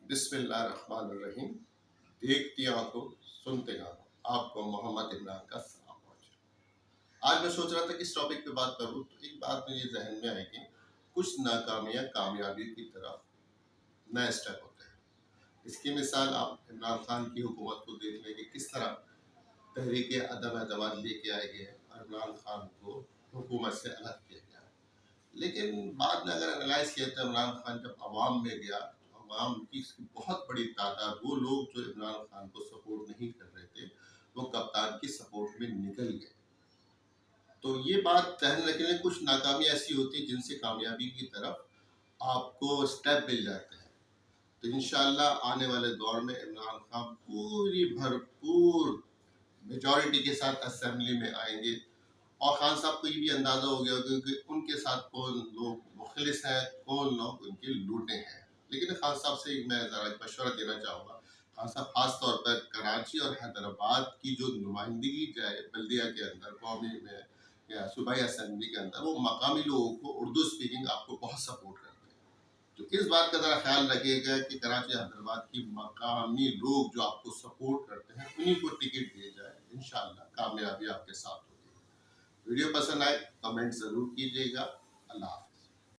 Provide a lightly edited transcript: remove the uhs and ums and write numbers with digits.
بسم اللہ الرحمن الرحیم۔ دیکھتی آنکھوں سنتے آنکھوں، آپ کو محمد عمران کا سلام پہنچے۔ آج میں سوچ رہا تھا کہ اس ٹاپک پہ بات کروں تو ایک بات مجھے ذہن میں آئی کہ کچھ ناکامیاں کامیابی کی طرف نئے اسٹیپ ہوتے ہیں۔ اس کی مثال آپ عمران خان کی حکومت کو دیکھ لیں کہ کس طرح تحریک عدم اعتماد لے کے آئے گئے اور عمران خان کو حکومت سے الگ کیا گیا۔ لیکن بعد میں اگر انالائز کیا تو عمران خان جب عوام میں گیا، عوام کی بہت بڑی تعداد وہ لوگ جو عمران خان کو سپورٹ نہیں کر رہے تھے وہ کپتان کی سپورٹ میں نکل گئے۔ تو یہ بات ذہن رکھیں، کچھ ناکامی ایسی ہوتی ہے جن سے کامیابی کی طرف آپ کو اسٹیپ مل جاتے ہیں۔ تو انشاءاللہ آنے والے دور میں عمران خان پوری بھرپور میجورٹی کے ساتھ اسمبلی میں آئیں گے، اور خان صاحب کو یہ بھی اندازہ ہو گیا کہ ان کے ساتھ کون لوگ مخلص ہیں، کون لوگ ان کے لوٹے ہیں۔ لیکن خان صاحب سے میں ذرا ایک مشورہ دینا چاہوں گا، خان صاحب خاص طور پر کراچی اور حیدرآباد کی جو نمائندگی جائے بلدیہ کے اندر، قومی میں یا صوبائی اسمبلی کے اندر، وہ مقامی لوگوں کو اردو اسپیکنگ آپ کو بہت سپورٹ کرتے ہیں۔ تو اس بات کا ذرا خیال رکھیے گا کہ کراچی حیدرآباد کی مقامی لوگ جو آپ کو سپورٹ کرتے ہیں انہیں کو ٹکٹ دیے جائے، انشاءاللہ کامیابی آپ کے ساتھ ہوگی۔ ویڈیو پسند آئے کمنٹ ضرور کیجیے گا۔ اللہ حافظ۔